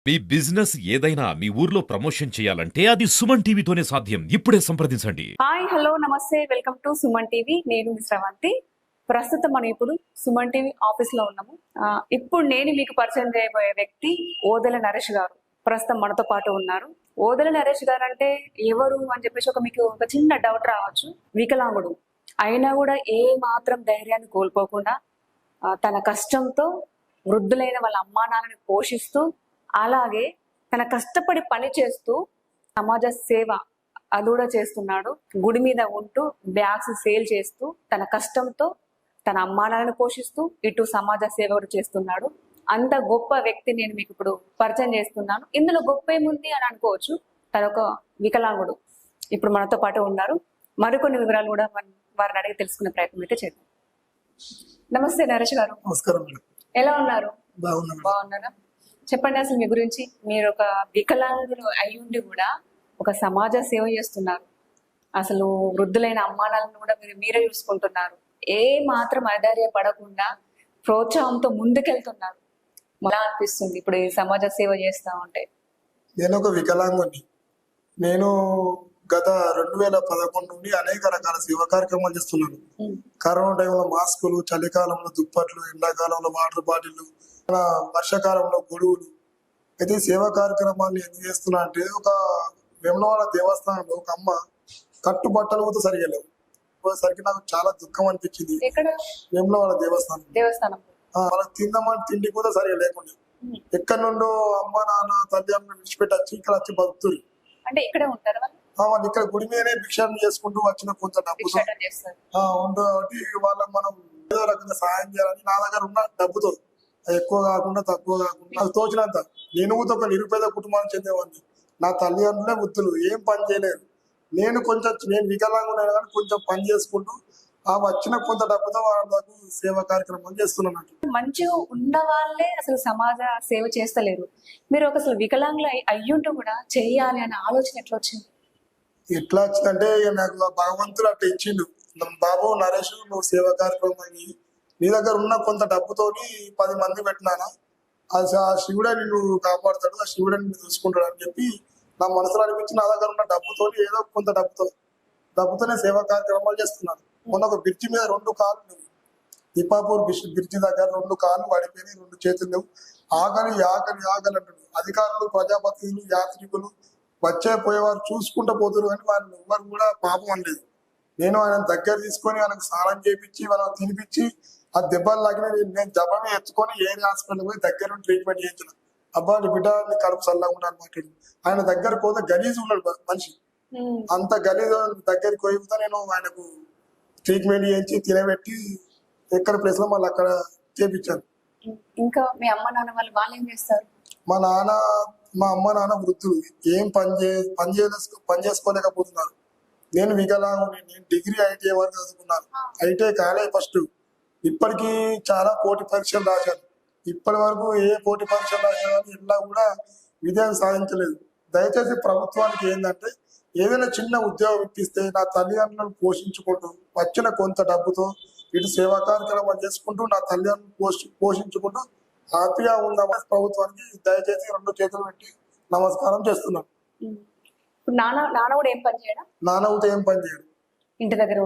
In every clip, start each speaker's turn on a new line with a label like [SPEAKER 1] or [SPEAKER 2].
[SPEAKER 1] మీ business ఏదైనా మీ ఊర్లో promotion చేయాలంటే అది సుమన్ టీవీతోనే సాధ్యం. ఇప్పుడే సంప్రదించండి.
[SPEAKER 2] హాయ్ హలో నమస్తే వెల్కమ్ టు సుమన్ టీవీ. నేను మీ శ్రవంతి. ప్రస్తుతం మనం ఇప్పుడు సుమన్ టీవీ ఆఫీస్ లో ఉన్నాము. ఇప్పుడు నేను మీకు పరిచయం చేయబోయే వ్యక్తి ఓదెల నరేష్ గారు ప్రస్తుతం మనతో పాటు ఉన్నారు. ఓదెల నరేష్ గారు అంటే ఎవరు అని చెప్పేసి మీకు ఒక చిన్న డౌట్ రావచ్చు. వికలాంగుడు అయినా కూడా ఏ మాత్రం ధైర్యాన్ని కోల్పోకుండా తన కష్టంతో వృద్ధులైన వాళ్ళ అమ్మానాన్నని పోషిస్తూ అలాగే తన కష్టపడి పని చేస్తూ సమాజ సేవ అది కూడా చేస్తున్నాడు. గుడి మీద ఉంటూ బ్యాగ్స్ సేల్ చేస్తూ తన కష్టంతో తన అమ్మానాన్నని పోషిస్తూ ఇటు సమాజ సేవ కూడా చేస్తున్నాడు. అంత గొప్ప వ్యక్తి నేను మీకు ఇప్పుడు పరిచయం చేస్తున్నాను. ఇందులో గొప్ప ఏముంది అని అనుకోవచ్చు. తన ఒక వికలాంగుడు ఇప్పుడు మనతో పాటు ఉన్నారు. మరికొన్ని వివరాలు కూడా వారిని అడిగి తెలుసుకునే ప్రయత్నం అయితే చేద్దాం. నమస్తే నరేష్ గారు.
[SPEAKER 3] నమస్కారం మేడం.
[SPEAKER 2] ఎలా ఉన్నారు?
[SPEAKER 3] బాగున్నారా?
[SPEAKER 2] చెప్పండి, అసలు మీ గురించి. మీరు ఒక వికలాంగులు అయ్యుండి కూడా ఒక సమాజ సేవ చేస్తున్నారు. అసలు వృద్ధులైన అమ్మానాలను కూడా మీరే చూసుకుంటున్నారు. ఏ మాత్రం పడకుండా ప్రోత్సాహంతో ముందుకెళ్తున్నారు. ఎలా అనిపిస్తుంది ఇప్పుడు ఈ సమాజ సేవ చేస్తా ఉంటే?
[SPEAKER 3] నేను ఒక వికలాంగుని. నేను గత 2011 నుండి అనేక రకాల సేవా కార్యక్రమాలు చేస్తున్నాను. కరోనా టైంలో మాస్కులు, చలికాలంలో దుప్పట్లు, ఎండాకాలంలో వాటర్ బాటిళ్లు, వర్షాకాలంలో గొడుగులు. అయితే సేవా కార్యక్రమాన్ని ఎందుకు చేస్తున్నా అంటే, ఒక వేములవాడ దేవస్థానంలో ఒక అమ్మ కట్టుబట్టలతో సరిగా లేవు. సరికి నాకు చాలా దుఃఖం అనిపించింది. వేములవాడ దేవస్థానం వాళ్ళకి తిందామని తిండి కూడా సరిగా లేకుండా ఎక్కడి నుండో అమ్మ నాన్న తల్లి అమ్మ విడిచిపెట్టి వచ్చి ఇక్కడ వచ్చి బతుకుతుంది.
[SPEAKER 2] అంటే ఇక్కడే ఉంటారు
[SPEAKER 3] వాళ్ళు ఇక్కడ గుడి మీదనే భిక్షాటన చేసుకుంటూ వచ్చిన కొంత డబ్బుతో ఉంటుంది కాబట్టి వాళ్ళకి మనం ఏదో రకంగా సహాయం చేయాలని నా దగ్గర ఉన్న డబ్బుతో ఎక్కువ కాకుండా తక్కువ కాకుండా నాకు తోచినంత. నేను కూడా ఒక నిరుపేద కుటుంబానికి చెందేవాడిని. నా తల్లిదండ్రులే వృద్ధులు, ఏం పని చేయలేరు. నేను వికలాంగున్నా కానీ కొంచెం పని చేసుకుంటూ ఆ వచ్చిన కొంత డబ్బుతో వాళ్ళకు సేవా కార్యక్రమం చేస్తున్నాను.
[SPEAKER 2] మంచిగా ఉన్న వాళ్ళే అసలు సమాజ సేవ చేస్తలేరు. మీరు ఒక అసలు వికలాంగులు అయ్యుంటూ కూడా చెయ్యాలి అనే ఆలోచన ఎట్లా వచ్చింది?
[SPEAKER 3] ఎట్లా వచ్చిందంటే నాకు భగవంతుడు అట్లా ఇచ్చిండు. బాబు నరేష్, నువ్వు సేవా కార్యక్రమం నీ దగ్గర ఉన్న కొంత డబ్బుతోని 10 మంది పెట్టినానా, ఆ శివుడే నిన్ను కాపాడుతాడు, ఆ శివుడే నిన్ను చూసుకుంటాడు అని చెప్పి నా మనసులో అనిపించి నా దగ్గర ఉన్న డబ్బుతోని ఏదో కొంత డబ్బుతోనే సేవా కార్యక్రమాలు చేస్తున్నాను. మొన్న ఒక బ్రిడ్జి మీద 2 కాళ్ళు లేవు. దీపాపూర్ బ్రిడ్జి దగ్గర 2 కాళ్ళు పడిపోయినాయి, 2 చేతులు లేవు. ఆకలి అంటాడు. అధికారులు, ప్రజాప్రతినిధులు, యాత్రికులు వచ్చే పోయేవారు చూసుకుంటూ పోతున్నారు కానీ వాళ్ళు ఎవరు కూడా పాపం అనలేదు. నేను ఆయన దగ్గర తీసుకొని వాళ్ళకి స్నానం చేయించి వాళ్ళకి తినిపించి ఆ దెబ్బలు లాగిన నేను జబ్బమే ఎత్తుకొని ఏరియా హాస్పిటల్ పోయి దగ్గర ట్రీట్మెంట్ చేయించిన. అబ్బాయి బిడ్డ కడుపు చల్లకుండా మాట్లాడు. ఆయన దగ్గర పోతే గలీజ్ ఉన్నాడు మనిషి. అంత గలీజ్ దగ్గరికి పోయితే నేను ఆయనకు ట్రీట్మెంట్ చేయించి తినబెట్టి ఎక్కడ ప్లేస్ లో మళ్ళీ అక్కడ చేపించాను.
[SPEAKER 2] ఇంకా మీ అమ్మ నాన్న వాళ్ళు ఏం చేస్తారు?
[SPEAKER 3] మా అమ్మ నాన్న వృద్ధులు, ఏం పని చేసుకోలేకపోతున్నారు. నేను వికలాంగుని. నేను డిగ్రీ ఐటీఐ వరకు చదువుకున్నాను. ఐటీఐ కాలే ఫస్ట్. ఇప్పటికీ చాలా పోటీ పరీక్షలు రాశాను. ఇప్పటి వరకు ఏ పోటీ పరీక్షలు రాసినా కానీ ఇలా కూడా విజయం సాధించలేదు. దయచేసి ప్రభుత్వానికి ఏంటంటే ఏదైనా చిన్న ఉద్యోగం ఇప్పిస్తే నా తల్లిదండ్రులను పోషించుకుంటూ వచ్చిన కొంత డబ్బుతో ఇటు సేవా కార్యక్రమాలు చేసుకుంటూ నా తల్లిదండ్రులను పోషించుకుంటూ హ్యాపీగా ఉందామని ప్రభుత్వానికి దయచేసి 2 చేతులు పెట్టి నమస్కారం చేస్తున్నాను.
[SPEAKER 2] నాన్న కూడా ఏం పని చేయడం?
[SPEAKER 3] నాన్న కూడా ఏం పని చేయడు, ఇంటి దగ్గర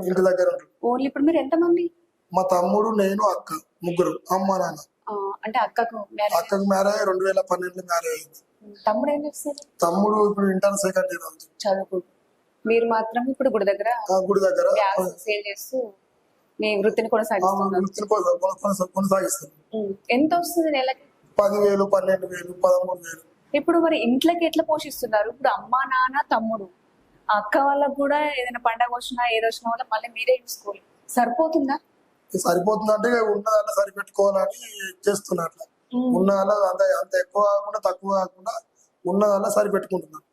[SPEAKER 3] ఉంటాడు.
[SPEAKER 2] ఓన్లీ ఇప్పుడు మీరు ఎంతమంది?
[SPEAKER 3] మా తమ్ముడు, నేను, అక్క, ముగ్గురు. అమ్మ నాన్న.
[SPEAKER 2] అంటే అక్కకు
[SPEAKER 3] మ్యారేజ్ 2012 మ్యారేజ్ అయింది.
[SPEAKER 2] తమ్ముడు ఏం చేస్తారు?
[SPEAKER 3] తమ్ముడు ఇప్పుడు ఇంటర్ సెకండ్ ఇయర్ అవుతుంది,
[SPEAKER 2] చదువుకుంటు. మీరు మాత్రం ఇప్పుడు గుడి దగ్గర సేల్ చేస్తూ మీ వృత్తిని కొనసాగిస్తాను. ఎంత వస్తుంది నెలకి?
[SPEAKER 3] 10,000, 12,000, 13,000.
[SPEAKER 2] ఇప్పుడు మరి ఇంట్లోకి ఎట్లా పోషిస్తున్నారు? ఇప్పుడు అమ్మ నాన్న తమ్ముడు, అక్క వాళ్ళకు కూడా ఏదైనా పండగ వచ్చినా ఏదొచ్చినా వల్ల మళ్ళీ మీరే చూసుకోవాలి. సరిపోతుందా?
[SPEAKER 3] సరిపోతుందంటే ఉన్నదల్లా సరిపెట్టుకోవాలని చేస్తున్నారు. ఉన్నదల్లా అంత ఎక్కువ కాకుండా తక్కువ కాకుండా ఉన్నదల్లా సరిపెట్టుకుంటున్నారు.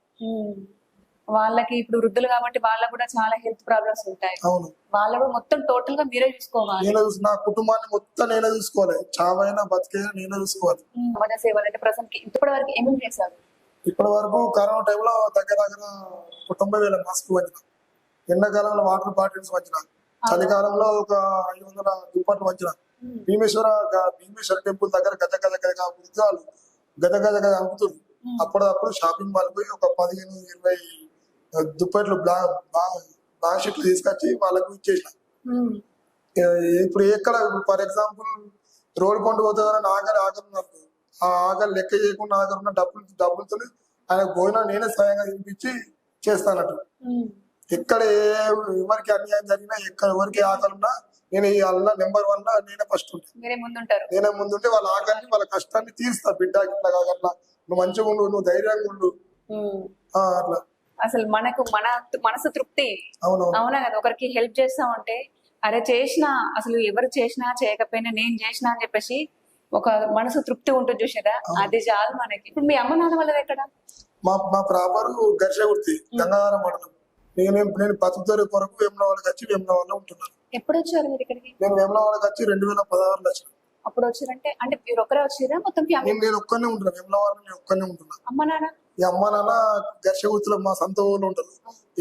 [SPEAKER 2] వాళ్ళకి ఇప్పుడు వృద్ధులు కాబట్టి వాళ్ళకు కూడా చాలా హెల్త్ ప్రాబ్లమ్స్ ఉంటాయి.
[SPEAKER 3] అవును,
[SPEAKER 2] వాళ్ళకు మొత్తం టోటల్ గా మీరే చూసుకోవాలి.
[SPEAKER 3] నా కుటుంబాన్ని మొత్తం నేనే చూసుకోవాలి. చావైనా బతికైనా నేనే చూసుకోవాలి.
[SPEAKER 2] సమాజ సేవలు అంటే ప్రజెంట్ ఇప్పటి వరకు ఏమేమి చేశారు?
[SPEAKER 3] ఇప్పటి వరకు కరోనా టైంలో దగ్గర 90,000 మాస్క్ వచ్చిన, ఎండాకాలంలో వాటర్ బాటిల్స్ వచ్చిన, చలికాలంలో ఒక 500 దుప్పట్లు వచ్చిన, భీమేశ్వర టెంపుల్ దగ్గర గజ గజ అమ్ముతుంది. అప్పుడప్పుడు షాపింగ్ మాల్ పోయి ఒక 15-20 దుప్పట్లు బ్లాక్ షీట్లు తీసుకొచ్చి వాళ్ళకు ఇచ్చేసిన.
[SPEAKER 2] ఉమ్,
[SPEAKER 3] ఇప్పుడు ఎక్కడ ఫర్ ఎగ్జాంపుల్ రోడ్ పండు పోతుందని ఆకలి నాకు ఆ ఆకలి లెక్క చేయకుండా ఆకలి ఉన్న డబ్బులతో ఆయన భోజనం నేనే స్వయంగా తినిపించి చేస్తానట్టు.
[SPEAKER 2] ఉమ్.
[SPEAKER 3] ఎక్కడ ఎవరికి అన్యాయం జరిగినా ఎక్కడ ఎవరికి ఆకలి ఉన్నా నేను ఈ అల్లా నెంబర్ 1 నేనే ఫస్ట్ ఉంటాను.
[SPEAKER 2] మీరే ముందుంటారు.
[SPEAKER 3] నేనే ముందుంటే వాళ్ళ ఆకలిని వాళ్ళ కష్టాన్ని తీరుస్తా. బిడ్డ ఇట్లా కాకట్లా నువ్వు మంచిగా ఉండు, నువ్వు ధైర్యంగా ఉండు,
[SPEAKER 2] ఉమ్.
[SPEAKER 3] అట్లా.
[SPEAKER 2] అసలు మనకు మనసు తృప్తి.
[SPEAKER 3] అవును
[SPEAKER 2] అవునా కదా, ఒకరికి హెల్ప్ చేస్తామంటే అరే చేసినా, అసలు ఎవరు చేసినా చేయకపోయినా నేను చేసినా అని చెప్పేసి ఒక మనసు తృప్తి ఉంటుంది చూసారా, అది చాలు మనకి. ఇప్పుడు మీ అమ్మ నాన్న వాళ్ళది ఎక్కడ?
[SPEAKER 3] మా ప్రాపర్ ఘర్షగుర్తి గంగాధరం మండలం. నేను బతుకుతారు కొరకు వేములవాడకి వచ్చి వేములవాడలో ఉంటున్నాను.
[SPEAKER 2] ఎప్పుడు వచ్చారు మీరు ఇక్కడికి?
[SPEAKER 3] నేను వేములవాడకి వచ్చి 2016లో వచ్చాను.
[SPEAKER 2] అప్పుడు వచ్చారంటే అంటే మీరు ఒకరే వచ్చిరా మొత్తం ఫ్యామిలీ?
[SPEAKER 3] నేను ఒక్కనే ఉంటున్నా వేములవాడలో, నేను ఒక్కనే ఉంటున్నా.
[SPEAKER 2] అమ్మ నాన్న?
[SPEAKER 3] ఈ అమ్మ నాన్న ఘర్షగుర్తిలో మా సొంత ఊళ్ళో ఉంటారు.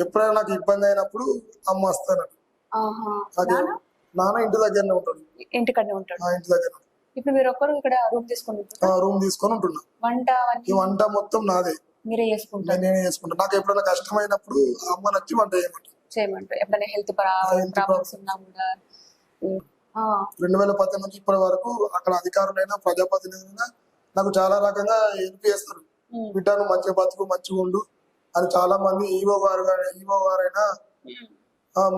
[SPEAKER 3] ఎప్పుడైనా నాకు ఇబ్బంది అయినప్పుడు అమ్మ వస్తానట్టు.
[SPEAKER 2] ఆహా.
[SPEAKER 3] అది
[SPEAKER 2] నాన్న?
[SPEAKER 3] నాన్న ఇంటి దగ్గరనే ఉంటాడు.
[SPEAKER 2] ఇంటికడే ఉంటాడు.
[SPEAKER 3] ఆ ఇంటి దగ్గర
[SPEAKER 2] ఇప్పుడు మీరు ఒక్కరు ఇక్కడ రూమ్ తీసుకుని
[SPEAKER 3] రూమ్ తీసుకొని ఉంటున్నా.
[SPEAKER 2] వంట
[SPEAKER 3] ఈ
[SPEAKER 2] అవన్నీ
[SPEAKER 3] వంట మొత్తం నాదే,
[SPEAKER 2] మీరే చేసుకుంటారు?
[SPEAKER 3] నేనే చేసుకుంటా. నాకు ఎప్పుడైనా కష్టమైనప్పుడు అమ్మ నచ్చి వంట
[SPEAKER 2] చేయమంటారు. ఎప్పుడైనా హెల్త్ ప్రాబ్లమ్స్ ఉన్నా కూడా. ఉమ్. ఆ.
[SPEAKER 3] 2018 నుంచి ఇప్పటి వరకు అక్కడ అధికారులైనా ప్రజాప్రతినిధులైనా నాకు చాలా రకంగా హెల్ప్ చేస్తారు.
[SPEAKER 2] ఉమ్.
[SPEAKER 3] బిడ్డను మంచిగా బతుకు, మంచిగా ఉండు అని చాలా మంది ఈవో గారైనా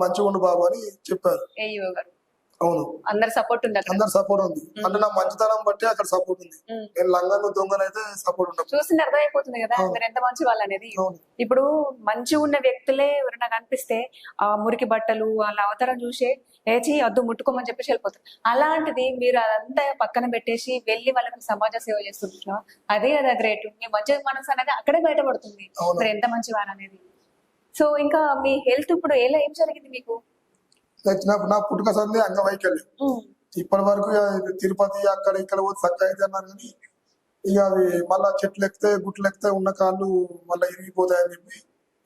[SPEAKER 3] మంచిగా ఉండు బాబు అని చెప్పారు.
[SPEAKER 2] ఏఈఓ గారు
[SPEAKER 3] అవును,
[SPEAKER 2] అందరు సపోర్ట్ ఉంది అక్కడ.
[SPEAKER 3] అందరు సపోర్ట్ ఉంది. అంటే నా మంచితనం బట్టి అక్కడ సపోర్ట్ ఉంది.
[SPEAKER 2] ఉమ్.
[SPEAKER 3] నేను లంగను దొంగనైతే సపోర్ట్ ఉండదు.
[SPEAKER 2] చూసింది అర్థమైపోతుంది కదా మీరు ఎంత మంచి వాళ్ళు అనేది.
[SPEAKER 3] అవును.
[SPEAKER 2] ఇప్పుడు మంచి ఉన్న వ్యక్తులే ఎవరైనా కనిపిస్తే ఆ మురికి బట్టలు వాళ్ళ అవతారం చూసే లేచి అద్దు ముట్టుకోమని చెప్పేసి వెళ్ళిపోతారు. అలాంటిది మీరు అదంతా పక్కన పెట్టేసి వెళ్ళి వాళ్ళకి సమాజ సేవ చేస్తుంటున్నాం, అదే కదా గ్రేట్. మీ మంచి మనసు అనేది అక్కడే బయటపడుతుంది
[SPEAKER 3] అవును.
[SPEAKER 2] మీరు ఎంత మంచివారు అనేది. సో ఇంకా మీ హెల్త్ ఇప్పుడు ఏం జరిగింది మీకు?
[SPEAKER 3] నా పుట్టుక సంది అంగవైకల్యం. ఇప్పటి వరకు తిరుపతి అక్కడ ఇక్కడ పోతే చక్కగా అయితే అన్నారు కానీ ఇక అవి మళ్ళా చెట్లు ఎక్కితే గుట్లు ఎక్కితే ఉన్న కాళ్ళు మళ్ళీ ఇరిగిపోతాయని చెప్పి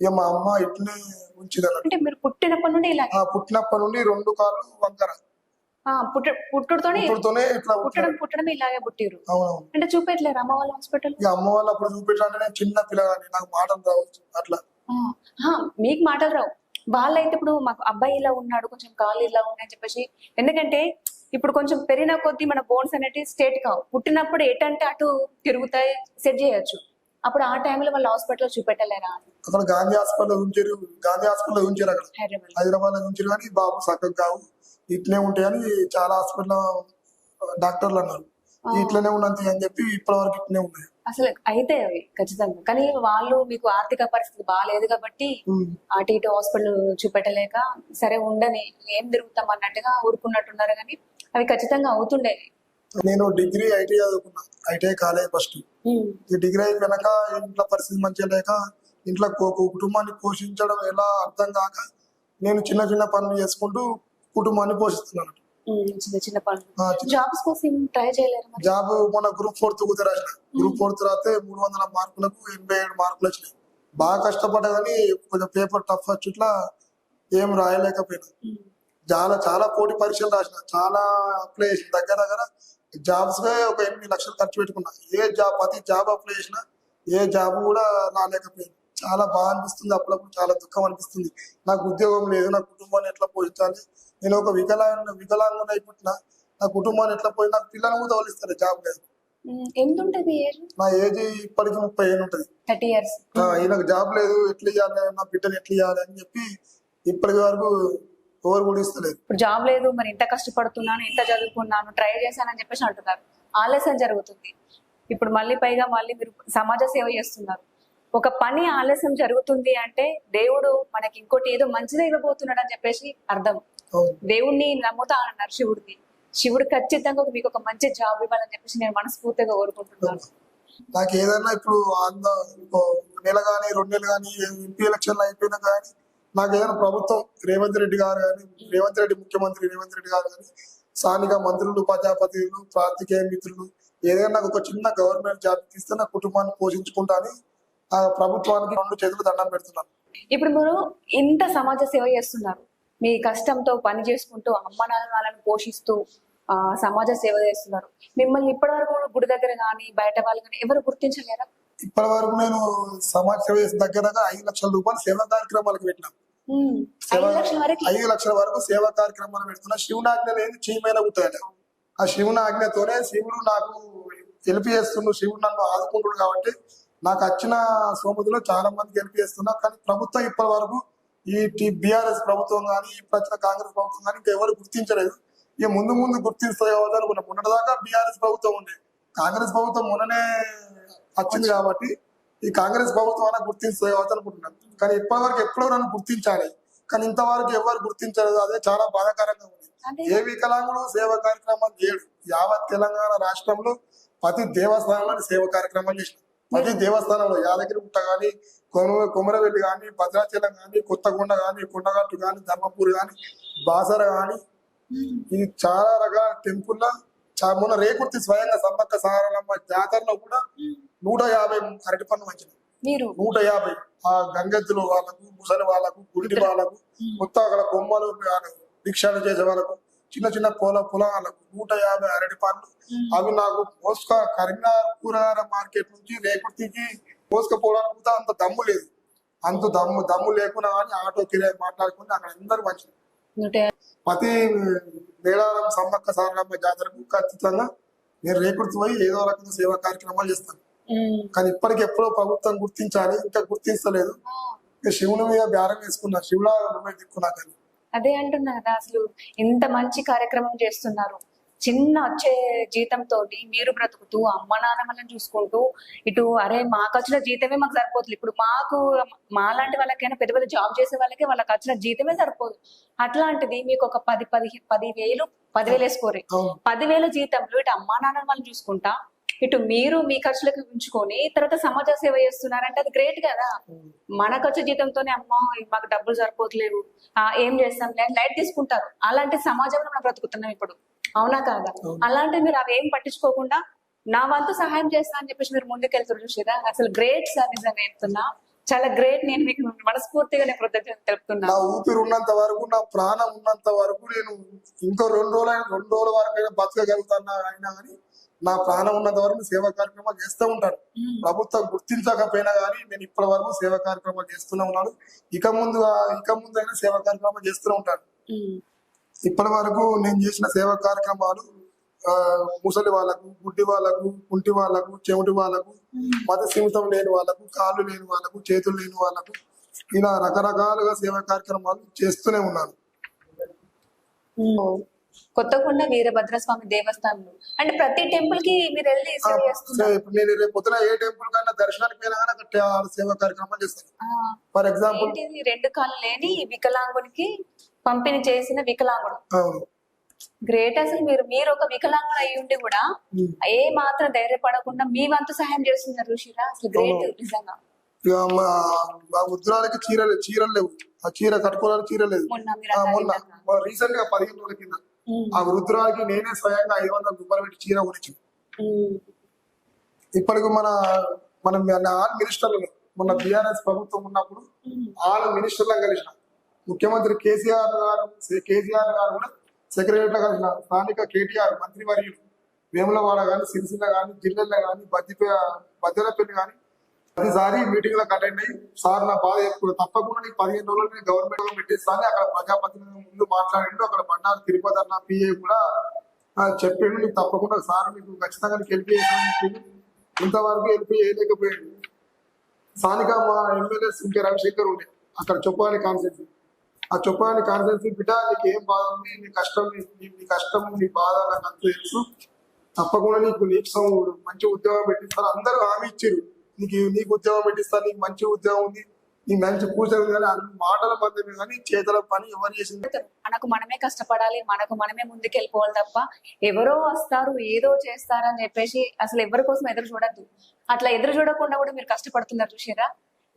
[SPEAKER 3] ఇక మా అమ్మ ఇట్లనే ఉంచింది అన్నట్టు.
[SPEAKER 2] అంటే మీరు పుట్టినప్పటి నుండి ఇలా?
[SPEAKER 3] పుట్టినప్పటి నుండి 2 కాళ్ళు వంకర.
[SPEAKER 2] పుట్టుడుతోనే
[SPEAKER 3] ఇట్లా
[SPEAKER 2] పుట్టడం ఇలాగే పుట్టిరు.
[SPEAKER 3] అవునవును.
[SPEAKER 2] అంటే చూపెట్టలేరు అమ్మ వాళ్ళ హాస్పిటల్?
[SPEAKER 3] ఇక అమ్మ వాళ్ళు అప్పుడు చూపెట్టాలంటే నేను చిన్న పిల్లగాని, నాకు మాటలు రావచ్చు అట్లా.
[SPEAKER 2] మీకు మాటలు రావు. వాళ్ళైతే ఇప్పుడు మాకు అబ్బాయి ఇలా ఉన్నాడు, కొంచెం కాళ్ళు ఇలా ఉన్నాయని చెప్పేసి, ఎందుకంటే ఇప్పుడు కొంచెం పెరిగిన కొద్దీ మన బోన్స్ అనేవి స్ట్రేట్ కావు. పుట్టినప్పుడు ఎటంటే అటు తిరుగుతాయి, సెట్ చేయొచ్చు. అప్పుడు ఆ టైంలో వాళ్ళు హాస్పిటల్ చూపెట్టలేరా?
[SPEAKER 3] అక్కడ గాంధీ హాస్పిటల్ ఉంచారు అక్కడ హైదరాబాద్ లో ఉంచారు కానీ బాబు చక్కగా కావు, ఇట్లనే ఉంటాయని చాలా హాస్పిటల్ డాక్టర్లు అన్నారు. ఇట్లనే ఉన్నది అని చెప్పి ఇప్పటి వరకు ఇట్లనే ఉన్నాయి.
[SPEAKER 2] అసలు అయితే అవి ఖచ్చితంగా, కానీ వాళ్ళు మీకు ఆర్థిక పరిస్థితి బాగాలేదు కాబట్టి అటు ఇటు హాస్పిటల్ చూపెట్టలేక సరే ఉండని ఏం తిరుగుతాం అన్నట్టుగా ఊరుకున్నట్టున్నారు. కానీ అవి ఖచ్చితంగా అవుతుండేవి.
[SPEAKER 3] నేను డిగ్రీ ఐటీఐ చదువుకున్నా, ఐటీఐ కాలేజ్ ఫస్ట్. ఈ డిగ్రీ అయిపోయాక ఇంట్లో పరిస్థితి మంచిగా లేక ఇంట్లో కుటుంబాన్ని పోషించడం ఎలా అర్థం కాక నేను చిన్న చిన్న పనులు చేసుకుంటూ కుటుంబాన్ని పోషిస్తున్నాను.
[SPEAKER 2] చిన్న చిన్న పనులు. జాబ్స్ కోసం ట్రై చేయలేరు?
[SPEAKER 3] జాబ్ మొన్న గ్రూప్ 4 రాసిన. గ్రూప్ 4 రాస్తే 300 మార్కులకు 87 మార్కులు వచ్చినాయి. బాగా కష్టపడ్డా కానీ కొంచెం పేపర్ టఫ్ వచ్చి ఇట్లా ఏం రాయలేకపోయినా. చాలా పోటీ పరీక్షలు రాసిన, చాలా అప్లై చేసిన, దగ్గర జాబ్స్ ఒక 8 లక్షలు ఖర్చు పెట్టుకున్నా. ప్రతి జాబ్ అప్లై చేసిన ఏ జాబ్ కూడా రాలేకపోయింది. చాలా బాగా అనిపిస్తుంది, అప్పుడప్పుడు చాలా దుఃఖం అనిపిస్తుంది. నాకు ఉద్యోగం లేదు, నా కుటుంబాన్ని ఎట్లా పోషించాలి, నేను ఒక వికలాంగుని అయిపోతున్నా, నా కుటుంబాన్ని ఎట్లా పోయి నాకు పిల్లలను కూడా తోలిస్తారు, జాబ్ లేదు.
[SPEAKER 2] ఎంత ఉంటది ఏజ్?
[SPEAKER 3] నా ఏజ్ ఇప్పటికి 30 ఏళ్ళు ఉంటది.
[SPEAKER 2] 30 years.
[SPEAKER 3] నాకు జాబ్ లేదు, ఎట్లా ఇవ్వాలి, నా బిడ్డను ఎట్లా ఇవ్వాలి అని చెప్పి ఇప్పటి వరకు ఎవరు కూడా ఇస్తలేదు.
[SPEAKER 2] ఇప్పుడు జాబ్ లేదు, మరి ఇంత కష్టపడుతున్నాను, ఇంత చదువుకున్నాను, ట్రై చేశానని చెప్పేసి అంటున్నారు. ఆలస్యం జరుగుతుంది. ఇప్పుడు మళ్ళీ మీరు సమాజ సేవ చేస్తున్నారు. ఒక పని ఆలస్యం జరుగుతుంది అంటే దేవుడు మనకి ఇంకోటి ఏదో మంచిగా ఇవ్వబోతున్నాడు అని చెప్పేసి అర్థం. దేవుణ్ణి నమ్ముతా అన్నారు శివుడు ఖచ్చితంగా మీకు ఒక మంచి జాబ్ ఇవ్వాలని చెప్పేసి నేను మనస్ఫూర్తిగా కోరుకుంటున్నాను.
[SPEAKER 3] నాకు ఏదైనా ఇప్పుడు నెల కానీ 2 నెలలు కానీ ఎంపీ ఎలక్షన్లు అయిపోయినా కానీ నాకు ఏదైనా ప్రభుత్వం రేవంత్ రెడ్డి ముఖ్యమంత్రి రేవంత్ రెడ్డి గారు కానీ స్థానిక మంత్రులు, ప్రజాప్రతినిధులు, పాత్రికేయ మిత్రులు ఏదైనా నాకు ఒక చిన్న గవర్నమెంట్ జాబ్ ఇస్తే నా కుటుంబాన్ని పోషించుకుంటా అని ఆ ప్రభుత్వానికి 2 చేతులు దండం పెడుతున్నాను.
[SPEAKER 2] ఇప్పుడు మీరు ఇంత సమాజ సేవ చేస్తున్నారు, మీ కష్టంతో పని చేసుకుంటూ అమ్మ నాన్నలను పోషిస్తూ సమాజ సేవ చేస్తున్నారు. మిమ్మల్ని ఇప్పటివరకు గుడి దగ్గర కానీ బయట వాళ్ళు కానీ ఎవరు గుర్తించలేరా?
[SPEAKER 3] ఇప్పటి వరకు నేను సమాజ సేవ చేసిన దగ్గర 5 లక్షల రూపాయలు సేవా కార్యక్రమాలకు పెట్టినా.
[SPEAKER 2] 5 లక్షల వరకు
[SPEAKER 3] 5 లక్షల వరకు సేవా కార్యక్రమాలు పెడుతున్నా. శివుని ఆజ్ఞ లేని చీమైన గుర్తాయట. ఆ శివుని ఆజ్ఞతోనే శివుడు నాకు హెల్ప్ చేస్తుండు, శివుడు నన్ను ఆదుకుంటుడు కాబట్టి నాకు వచ్చిన సోమతిలో చాలా మందికి హెల్ప్ చేస్తున్నా. కానీ ప్రభుత్వం ఇప్పటి వరకు ఈ బీఆర్ఎస్ ప్రభుత్వం కానీ ఇప్పుడు వచ్చిన కాంగ్రెస్ ప్రభుత్వం కానీ ఇంకెవరు గుర్తించలేదు. ఇక ముందు ముందు గుర్తిస్తాయి కావచ్చు అనుకున్నా. మొన్నటిదాకా బీఆర్ఎస్ ప్రభుత్వం ఉండే, కాంగ్రెస్ ప్రభుత్వం మొన్ననే వచ్చింది కాబట్టి ఈ కాంగ్రెస్ ప్రభుత్వం అలా గుర్తిస్తాయి కావచ్చు అనుకుంటున్నాను. కానీ ఇప్పటి వరకు ఎప్పుడో నన్ను గుర్తించాలి, కానీ ఇంతవరకు ఎవరు గుర్తించలేదు. అదే చాలా బాధాకరంగా ఉంది. ఏ వికలాంగుడు సేవా కార్యక్రమాలు చేయడు. యావత్ తెలంగాణ రాష్ట్రంలో ప్రతి దేవస్థానంలో సేవా కార్యక్రమాలు చేసిన. ప్రతి దేవస్థానంలో యాదగిరి గుట్ట కానీ, కొమరవెల్లి కానీ, భద్రాచలం కానీ, కొత్తకొండ కానీ, కొండగట్టు కానీ, ధర్మపూర్ కానీ, బాసర కానీ, ఇది చాలా రకాల టెంపుల్లో మొన్న రేకుర్తి స్వయంగా సమ్మక్క సారలమ్మ జాతరలో కూడా 150 అరటి పన్ను మంచిది. 150 ఆ గంగెద్దులు వాళ్ళకు, ముసలి వాళ్ళకు, గుడి వాళ్ళకు, మొత్తం అక్కడ బొమ్మలు భిక్షాలు చేసే వాళ్ళకు, చిన్న చిన్న పొలాలకు 150 అరటి పండ్లు. అవి నాకు కరీంనగర్ కూరగాయల మార్కెట్ నుంచి రేకుర్తికి మోసుకపోవడానికి అంత దమ్ము లేదు. అంత దమ్ము లేకున్నా కానీ ఆటో కిరాయి మాట్లాడుకుని అక్కడ అందరు మంచిది. ప్రతి మేడారం సమ్మక్క సారలమ్మ జాతరకు ఖచ్చితంగా నేను రేకుర్తి పోయి ఏదో రకంగా సేవా కార్యక్రమాలు చేస్తాను. కానీ ఇప్పటికి ఎప్పుడో ప్రభుత్వం గుర్తించాలి, ఇంకా గుర్తించలేదు. శివుని మీద బేరం వేసుకున్నా, శివులా దిక్కున్నా. కానీ
[SPEAKER 2] అదే అంటున్నా కదా, అసలు ఇంత మంచి కార్యక్రమం చేస్తున్నారు. చిన్న వచ్చే జీతంతో మీరు బ్రతుకుతూ అమ్మ నాన్న వాళ్ళని చూసుకుంటూ ఇటు అరే మాకు వచ్చిన జీతమే మాకు సరిపోతుంది. ఇప్పుడు మాలాంటి వాళ్ళకైనా పెద్ద పెద్ద జాబ్ చేసే వాళ్ళకి వాళ్ళకి వచ్చిన జీతమే సరిపోదు. అట్లాంటిది మీకు ఒక 10,000 వేసుకోరే, 10,000 జీతంలో ఇటు అమ్మా నాన్న వాళ్ళని చూసుకుంటా, ఇటు మీరు మీ ఖర్చులకు ఉంచుకొని తర్వాత సమాజ సేవ చేస్తున్నారంటే అది గ్రేట్ కదా. మనకు వచ్చే జీతంతోనే అమ్మా మాకు డబ్బులు సరిపోతలేవు, ఏం చేస్తాం లైట్ తీసుకుంటారు. అలాంటి సమాజంలో మనం బ్రతుకుతున్నాం ఇప్పుడు, అవునా కాదా? అలాంటి మీరు అవి ఏం పట్టించుకోకుండా నా వంతు సహాయం చేస్తా అని చెప్పేసి మీరు ముందుకెళ్తారు చూసారా, అసలు గ్రేట్ సార్. నిజంగా చెప్తున్నా, చాలా గ్రేట్. నేను మీకు మనస్ఫూర్తిగా నేను కృతజ్ఞత తెలుపుతున్నా.
[SPEAKER 3] నా ఊపిరి ఉన్నంత వరకు, నా ప్రాణం ఉన్నంత వరకు నేను ఇంకో 2 రోజుల వరకు అయినా బతకగలుగుతాను. అయినా కానీ నా ప్రాణం ఉన్నంత వరకు సేవా కార్యక్రమాలు చేస్తూ ఉంటాను. ప్రభుత్వం గుర్తించకపోయినా కానీ నేను ఇప్పటి వరకు సేవా కార్యక్రమాలు చేస్తూనే ఉన్నాను. ఇక ముందు అయినా సేవా కార్యక్రమాలు చేస్తూనే ఉంటాను. ఇప్పటి వరకు నేను చేసిన సేవా కార్యక్రమాలు ముసలి వాళ్ళకు, గుడ్డి వాళ్ళకు, కుంటి వాళ్ళకు, చెవిటి వాళ్ళకు, మత సీమితం లేని వాళ్ళకు, కాళ్ళు లేని వాళ్ళకు, చేతులు లేని వాళ్ళకు, ఇలా రకరకాలుగా సేవా కార్యక్రమాలు చేస్తూనే ఉన్నాను.
[SPEAKER 2] కొత్తకొండ వీరభద్రస్వామి దేవస్థానంలో అంటే ప్రతి టెంపుల్ కి మీరు వెళ్ళి సేవ చేస్తున్నారు.
[SPEAKER 3] ఇప్పుడు నేను రేపు పొద్దున ఏ టెంపుల్ కన్నా దర్శనానికి పోయినా కానీ అక్కడ సేవా కార్యక్రమాలు చేస్తాను. ఫర్ ఎగ్జాంపుల్
[SPEAKER 2] 2 కాళ్ళు లేని వికలాంగునికి పంపిణీ చేసిన వికలాంగుడు. గ్రేట్. అసలు మీరు ఒక వికలాంగుడు అయి ఉండి కూడా ఏ మాత్రం ధైర్యపడకుండా మీ వంతు సహాయం చేస్తున్నారు ఋషిరా, అసలు గ్రేట్ నిజంగా.
[SPEAKER 3] మా వృద్ధురాలకి చీరలు లేవు, ఆ చీర కట్టుకోవడానికి చీర లేదు. మొన్న రీసెంట్ గా 15 రోజుల కింద ఆ వృద్ధురాలకి నేనే స్వయంగా 500 రూపాయలు పెట్టి చీర కొనిచ్చి. ఇప్పటికి మనం ఆల్ మినిస్టర్లు మొన్న బీఆర్ఎస్ ప్రభుత్వం ఉన్నప్పుడు ఆల్ మినిస్టర్లను కలిసిన ముఖ్యమంత్రి కేసీఆర్ గారు కూడా సెక్రటరీ లో కలిసిన స్థానిక కేటీఆర్ మంత్రివర్యులు వేములవాడ కానీ, సిరిసిల్ల కానీ, జిల్లాలో కానీ, బద్దెలపల్లి కానీ ప్రతిసారి మీటింగ్ లకు అటెండ్ అయ్యి సార్ నా బాధ చెప్పుకో, తప్పకుండా నీకు 15 రోజులు గవర్నమెంట్ పెట్టిస్తాను అక్కడ ప్రజాప్రతినిధుల ముందు మాట్లాడిండు. అక్కడ బండారు తిరుపతి అన్న పిఏ కూడా చెప్పిండు, నీకు తప్పకుండా సార్ నీకు ఖచ్చితంగా నీకు హెల్ప్ చేయాలని. ఇంతవరకు హెల్ప్ చేయలేకపోయాడు. స్థానిక మా ఎమ్మెల్యే సింకే రవిశంకర్ ఉండే అక్కడ చొప్పాని కాన్స్టిట్యూన్సీ. ఆ చొప్పాని కాన్స్టిట్యూన్సీ బిడ్డ నీకు ఏం బాధ ఉంది, నీ కష్టం నీ బాధ నాకు అంత తెలుసు, తప్పకుండా నీకు మంచి ఉద్యోగం పెట్టిస్తారు. అందరూ హామీ ఇచ్చారు, నీకు ఉద్యోగం పెట్టిస్తారు, నీకు మంచి ఉద్యోగం ఉంది, నీకు మంచి కూర్చొని ఉంది. కానీ మాటల పద్ధతి కానీ చేతుల పని ఎవరు చేసింది?
[SPEAKER 2] మనకు మనమే కష్టపడాలి, మనకు మనమే ముందుకెళ్ళిపోవాలి తప్ప ఎవరో వస్తారు ఏదో చేస్తారని చెప్పేసి అసలు ఎవరి కోసం ఎదురు చూడద్దు. అట్లా ఎదురు చూడకుండా కూడా మీరు కష్టపడుతున్నారు చూసారా.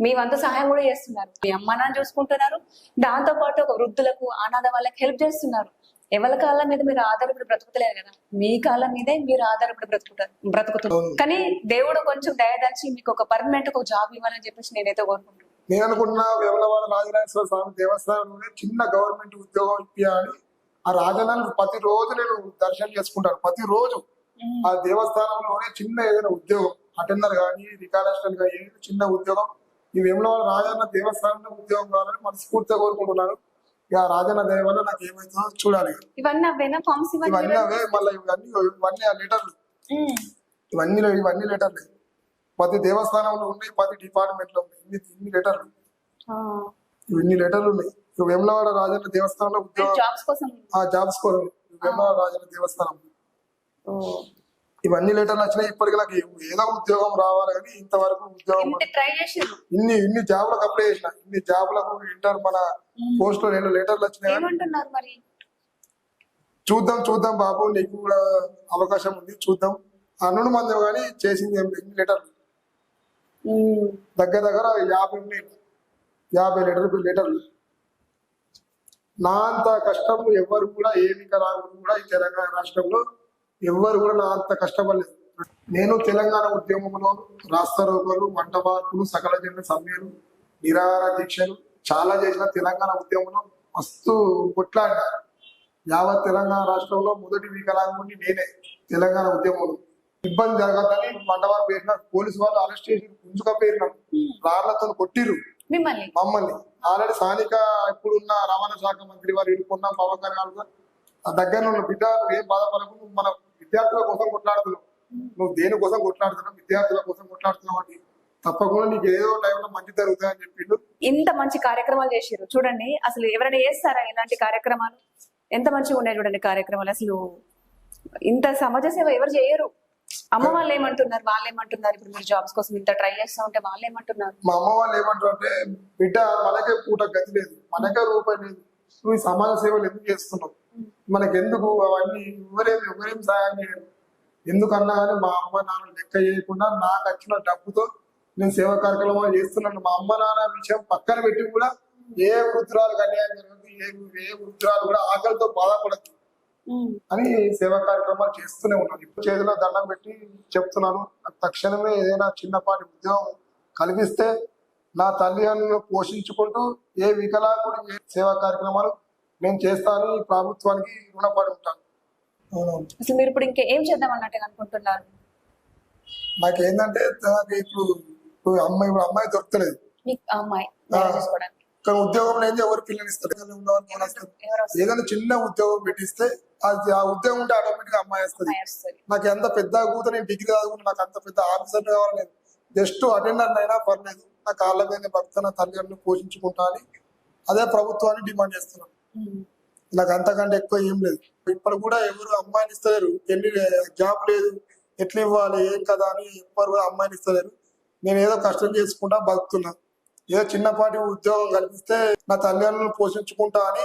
[SPEAKER 2] మీ వంతు సహాయం కూడా చేస్తున్నారు, మీ అమ్మ నాన్న చూసుకుంటున్నారు, దాంతో పాటు ఒక వృద్ధులకు, అనాథ వాళ్ళకి హెల్ప్ చేస్తున్నారు. ఎవరి కాళ్ళ మీద మీరు ఆధారపడి బ్రతుకుతలేరు కదా, మీ కాళ్ళ మీదే మీరు ఆధారపడి బ్రతుకుతున్నారు. కానీ దేవుడు కొంచెం దయదాచి మీకు ఒక పర్మనెంట్ ఒక జాబ్ ఇవ్వాలని చెప్పేసి నేనైతే కోరుకుంటున్నాను.
[SPEAKER 3] నేను అనుకుంటున్నా వేములవాడ రాజరాజేశ్వర స్వామి దేవస్థానంలోనే చిన్న గవర్నమెంట్ ఉద్యోగం ఇప్పించాలి. ఆ రాజధాని ప్రతిరోజు నేను దర్శనం చేసుకుంటాను. ప్రతిరోజు ఆ దేవస్థానంలోనే చిన్న ఏదైనా ఉద్యోగం అటెండర్ కానీ రికార్డ్ అసిస్టెంట్ కానీ ఏ చిన్న ఉద్యోగం ఈ వేములవాడ రాజన్న దేవస్థానంలో ఉద్యోగం కావాలని మనస్ఫూర్తిగా కోరుకుంటున్నాను. ఇక రాజన్న దయ వల్ల నాకు ఏమైతుందో చూడాలి.
[SPEAKER 2] ఇవన్నీ అవేనా ఫార్మ్స్?
[SPEAKER 3] ఇవన్నీ అవే, మళ్ళీ ఇవన్నీ ఆ లెటర్లు, ఇవన్నీ లెటర్లు ప్రతి దేవస్థానంలో ఉన్నాయి, ప్రతి డిపార్ట్మెంట్ లో ఉన్నాయి. ఇన్ని లెటర్లు, ఇన్ని లెటర్లు ఉన్నాయి. వేములవాడ రాజన్న దేవస్థానంలో ఉద్యోగం
[SPEAKER 2] జాబ్స్ కోసం
[SPEAKER 3] వేములవాడ రాజన్న దేవస్థానం ఇవన్నీ లెటర్లు వచ్చినాయి. ఇప్పటికి నాకు ఏదో ఉద్యోగం రావాలి కానీ ఇంతవరకు ఉద్యోగం ఇన్ని జాబులకు అప్లై చేసిన, ఇన్ని జాబులకు ఇంటర్ మన పోస్ట్ లో 2 లెటర్లు వచ్చినాయి. చూద్దాం బాబు, నీకు కూడా అవకాశం ఉంది, చూద్దాం. అన్నుడు మంది కానీ చేసింది ఏం లేదు. లెటర్లు దగ్గర 50 లెటర్లు. నా అంత కష్టం ఎవరు కూడా ఏమి రాకుండా కూడా ఈ తెలంగాణ రాష్ట్రంలో ఎవరు కూడా నా అంత కష్టపడలేదు. నేను తెలంగాణ ఉద్యమంలో రాష్ట్ర రోగులు, వంట మార్పులు, సకల జన సమ్మెలు, నిరాహార దీక్షలు చాలా చేసిన. తెలంగాణ ఉద్యమంలో మస్తు కొట్లాడిన. యావత్ తెలంగాణ రాష్ట్రంలో మొదటి వికలాంగుని నేనే. తెలంగాణ ఉద్యమంలో ఇబ్బంది జరగదని వంట మార్పు వేసిన పోలీసు వాళ్ళు అరెస్ట్ చేసి గుంజుకపోయినారు, రాళ్లతో కొట్టిర్రు మమ్మల్ని. ఆల్రెడీ స్థానిక ఇప్పుడున్న రవాణా శాఖ మంత్రి వారు ఇరుకున్న పవన్ కళ్యాణ్ దగ్గర ఉన్న బిడ్డ ఏం బాధపడకు, నువ్వు మన విద్యార్థుల కోసం కొట్లాడుతున్నావు, నువ్వు దేనికోసం కొట్లాడుతున్నావు, విద్యార్థుల కోసం కొట్లాడుతున్నావు అని, తప్పకుండా నీకు ఏదో టైంలో మంచి జరుగుతాయని చెప్పిండు.
[SPEAKER 2] ఇంత మంచి కార్యక్రమాలు చేసారు చూడండి. అసలు ఎవరైనా చేస్తారా ఇలాంటి కార్యక్రమాలు? ఎంత మంచిగా ఉన్నాయి చూడండి కార్యక్రమాలు. అసలు ఇంత సమాజ సేవ ఎవరు చేయరు. అమ్మ వాళ్ళు ఏమంటున్నారు, వాళ్ళు ఏమంటున్నారు? ఇప్పుడు మీరు జాబ్స్ కోసం ఇంత ట్రై చేస్తా ఉంటే వాళ్ళు ఏమంటున్నారు?
[SPEAKER 3] మా అమ్మ వాళ్ళు ఏమంటారు అంటే, బిడ్డ మనకే పూట గతి లేదు, మనకే రూపాయి లేదు, నువ్వు ఈ సమాజ సేవలు ఎందుకు చేస్తున్నావు, మనకెందుకు అవన్నీ, ఎవరేం సహాయం చేయరు. ఎందుకన్నా కానీ మా అమ్మ నాన్న లెక్క చేయకుండా నాకు వచ్చిన డబ్బుతో నేను సేవా కార్యక్రమాలు చేస్తున్నాను. మా అమ్మ నాన్న విషయం పక్కన పెట్టి కూడా ఏ వృద్ధురాలకు అన్యాయం జరగదు, ఏ వృద్ధురాలు కూడా ఆకలితో బాధపడద్దు అని సేవా కార్యక్రమాలు చేస్తూనే ఉన్నాను. ఇప్పుడు చేతిలో దండం పెట్టి చెప్తున్నాను, తక్షణమే ఏదైనా చిన్నపాటి ఉద్యోగం కల్పిస్తే నా తల్లిదండ్రులను పోషించుకుంటూ ఏ వికలాంగుడు ఏ సేవా కార్యక్రమాలు నేను చేస్తానని ప్రభుత్వానికి రుణపడి ఉంటాను.
[SPEAKER 2] అసలు మీరు ఇప్పుడు ఇంకా ఏం చేద్దాం అన్నట్టుగా అనుకుంటున్నారు?
[SPEAKER 3] నాకేంటంటే ఇప్పుడు అమ్మాయి దొరకలేదు, కానీ ఉద్యోగం లేదు, ఎవరు పిల్లలు ఇస్తారు, ఏదైనా చిన్న ఉద్యోగం పెట్టిస్తే అది ఆ ఉద్యోగం ఉంటే ఆటోమేటిక్ గా అమ్మాయి వస్తుంది. నాకు ఎంత పెద్ద కూతురు, నేను డిగ్రీ చదువుకుంటే నాకు అంత పెద్ద ఆఫీసర్ కావాలలేదు, జస్ట్ అటెండర్ అయినా పర్లేదు, నా కాళ్ళ మీద భక్త నా తల్లిదండ్రులు పోషించుకుంటా అని అదే ప్రభుత్వాన్ని డిమాండ్ చేస్తున్నాను. నాకు అంతకంటే ఎక్కువ ఏం లేదు. ఇప్పుడు కూడా ఎవరు అమ్మాయిని ఇస్తలేరు, పెళ్లి జాబ్ లేదు, ఎట్లా ఇవ్వాలి ఏం కదా అని ఎవ్వరు కూడా అమ్మాయిని ఇస్తలేరు. నేను ఏదో కష్టం చేసుకుంటా బతుకుతున్నా, ఏదో చిన్నపాటి ఉద్యోగం కల్పిస్తే నా తల్లిదండ్రులను పోషించుకుంటా అని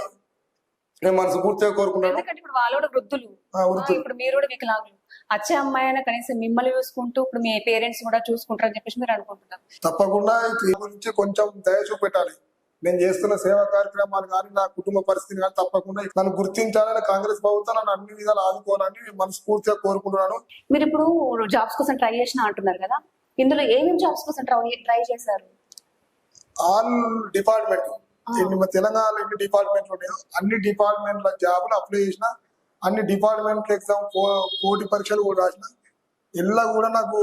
[SPEAKER 3] నేను మనస్ఫూర్తిగా కోరుకున్నాను.
[SPEAKER 2] ఇప్పుడు వాళ్ళు కూడా వృద్ధులు, ఇప్పుడు మీరు కూడా వికలాంగులు, వచ్చే అమ్మాయి అయినా కనీసం మిమ్మల్ని చూసుకుంటూ ఇప్పుడు మీ పేరెంట్స్ కూడా చూసుకుంటారని చెప్పేసి మీరు అనుకుంటున్నారు.
[SPEAKER 3] తప్పకుండా ఈ గురించి కొంచెం దయ చూపెట్టాలి. నేను చేస్తున్న సేవా కార్యక్రమాలు కానీ నా కుటుంబ పరిస్థితి కానీ తప్పకుండా నన్ను గుర్తించాలని కాంగ్రెస్ ప్రభుత్వం నన్ను అన్ని విధాలు ఆదుకోవాలని మనస్ఫూర్తిగా కోరుకుంటున్నాను.
[SPEAKER 2] మీరు ఇప్పుడు జాబ్స్ కోసం ట్రై చేసిన అంటున్నారు కదా, ఇందులో ఏమేమి జాబ్స్ కోసం ట్రై చేశారు?
[SPEAKER 3] ఆల్ డిపార్ట్మెంట్, తెలంగాణలో ఎన్ని డిపార్ట్మెంట్లు ఉన్నాయో అన్ని డిపార్ట్మెంట్ల జాబులు అప్లై చేసిన, అన్ని డిపార్ట్మెంట్ ఎగ్జామ్ పోటీ పరీక్షలు కూడా రాసిన, ఇలా కూడా నాకు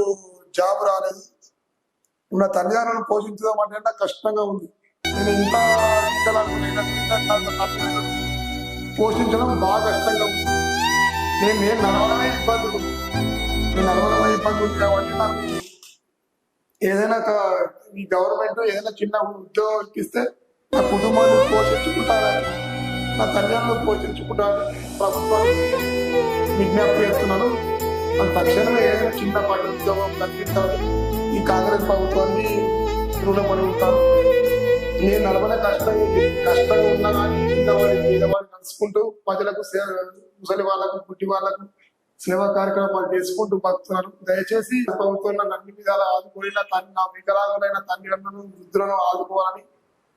[SPEAKER 3] జాబ్ రాలేదు. నా తల్లిదండ్రులను పోషించడం అంటే నాకు కష్టంగా ఉంది. నేను ఇంత పోషించడం బాగా కష్టంగా ఉంది. నేను నడవడమే ఇబ్బంది ఉంది, కాబట్టి నాకు ఏదైనా ఈ గవర్నమెంట్ ఏదైనా చిన్న ఉద్యోగం ఇప్పిస్తే నా కుటుంబాన్ని పోషించుకుంటారని, నా తల్లిదండ్రులు పోషించుకుంటారని ప్రభుత్వాన్ని విజ్ఞప్తి చేస్తున్నాను. నాకు తక్షణమే ఏదైనా చిన్నపాటి ఉద్యోగం కల్పించాలి. ఈ కాంగ్రెస్ ప్రభుత్వాన్ని రుణపడి ఉంటాను. నేను నడవనే కష్టంగా ఉన్నా కానీ పేదవాడిని కలుసుకుంటూ ప్రజలకు ముసలి వాళ్ళకు పుట్టి వాళ్ళకు సేవా కార్యక్రమాలు చేసుకుంటూ బతుకుతున్నాను. దయచేసి ప్రభుత్వం నన్ను అన్ని విధాలు ఆదుకోని నా వికలాంగులైన తల్లిదండ్రులను వృద్ధులను ఆదుకోవాలని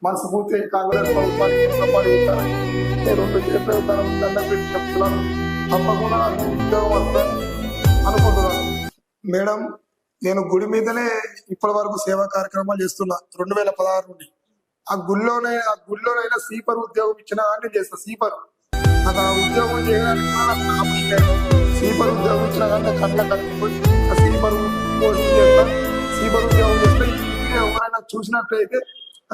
[SPEAKER 3] మనస్ఫూర్తి కాంగ్రెస్ ప్రభుత్వానికి రుణపడి ఉంటానని 2 చేతులు దండం పెట్టి చెప్తున్నాను. తప్పకుండా నాకు ఉద్యోగం వస్తుందని అనుకుంటున్నాను. మేడం, నేను గుడి మీదనే ఇప్పటి వరకు సేవా కార్యక్రమాలు చేస్తున్నా 2016 నుండి. ఆ గుళ్ళోనైనా స్వీపర్ ఉద్యోగం ఇచ్చినా నేను చేస్తా. స్వీపర్ నాకు ఆ ఉద్యోగం చేయడానికి స్వీపర్ ఉద్యోగం ఇచ్చినా కానీ కళ్ళ కలిగిపోయి ఆ స్వీపర్ పోస్ట్ చేస్తా, సీపర్ ఉద్యోగం చేస్తా. ఎవరైనా చూసినట్లయితే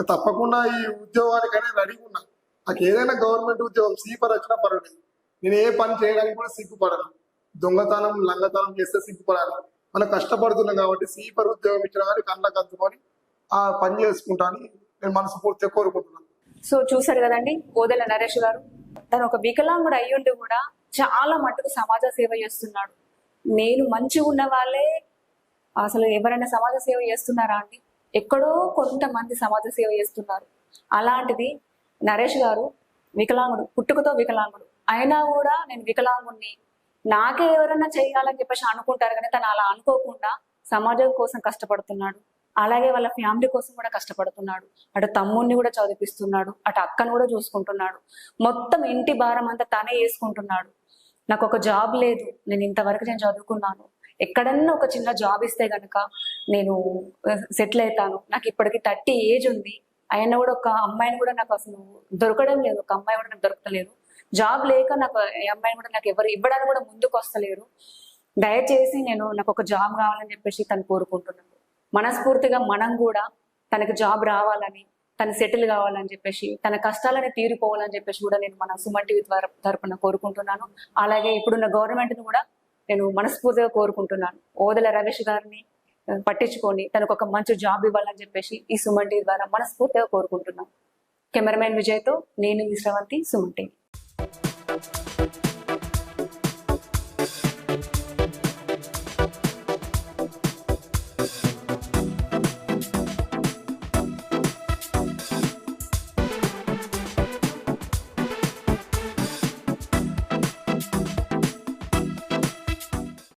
[SPEAKER 3] తప్పకుండా ఈ ఉద్యోగానికైనా రెడీగా ఉన్నా. నాకు ఏదైనా గవర్నమెంట్ ఉద్యోగం సీపర్ వచ్చినా పర్వాలేదు. నేను ఏ పని చేయడానికి కూడా సిగ్గుపడను. దొంగతనం లంగతనం చేస్తే సిగ్గుపడాలి. మనం కష్టపడుతున్నాం కాబట్టి సీపర్ ఉద్యోగం ఇచ్చిన కానీ కళ్ళకు అద్దుకొని ఆ పని చేసుకుంటాను నేను మనస్ఫూర్తిగా కోరుకుంటున్నాను.
[SPEAKER 2] సో చూసారు కదండి ఓదెల నరేష్ గారు, తను ఒక వికలాంగుడు అయ్యుండి కూడా చాలా మట్టుకు సమాజ సేవ చేస్తున్నాడు. నేను మంచిగా ఉన్న వాళ్ళే అసలు ఎవరైనా సమాజ సేవ చేస్తున్నారా అండి? ఎక్కడో కొంతమంది సమాజ సేవ చేస్తున్నారు. అలాంటిది నరేష్ గారు వికలాంగుడు, పుట్టుకతో వికలాంగుడు అయినా కూడా నేను వికలాంగుడిని, నాకే ఎవరైనా చేయాలని చెప్పేసి అనుకుంటారు కానీ తను అలా అనుకోకుండా సమాజం కోసం కష్టపడుతున్నాడు. అలాగే వాళ్ళ ఫ్యామిలీ కోసం కూడా కష్టపడుతున్నాడు. అటు తమ్ముడిని కూడా చదివిస్తున్నాడు, అటు అక్కను కూడా చూసుకుంటున్నాడు. మొత్తం ఇంటి భారం అంతా తనే వేసుకుంటున్నాడు. నాకు ఒక జాబ్ లేదు, నేను ఇంతవరకు నేను చదువుకున్నాను, ఎక్కడన్నా ఒక చిన్న జాబ్ ఇస్తే గనక నేను సెటిల్ అవుతాను. నాకు ఇప్పటికి 30 ఏజ్ ఉంది, అయినా కూడా ఒక అమ్మాయిని కూడా నాకు అసలు దొరకడం లేదు, ఒక అమ్మాయి కూడా నాకు దొరకలేదు. జాబ్ లేక నాకు ఈ అమ్మాయిని కూడా నాకు ఎవరు ఇవ్వడానికి కూడా ముందుకు వస్తలేరు. దయచేసి నాకు ఒక జాబ్ కావాలని చెప్పేసి తను కోరుకుంటున్నాను. మనస్ఫూర్తిగా మనం కూడా తనకి జాబ్ రావాలని, తను సెటిల్ కావాలని చెప్పేసి, తన కష్టాలని తీరిపోవాలని చెప్పేసి కూడా నేను మన సుమన్ టీవీ తరపున కోరుకుంటున్నాను. అలాగే ఇప్పుడున్న గవర్నమెంట్ని కూడా నేను మనస్ఫూర్తిగా కోరుకుంటున్నాను. ఓదెల రమేష్ గారిని పట్టించుకొని తనకు ఒక మంచి జాబ్ ఇవ్వాలని చెప్పేసి ఈ సుమన్ టీవీ ద్వారా మనస్ఫూర్తిగా కోరుకుంటున్నాను. కెమెరామెన్ విజయ్తో నేను మీ శ్రవంతి, సుమన్ టీవీ.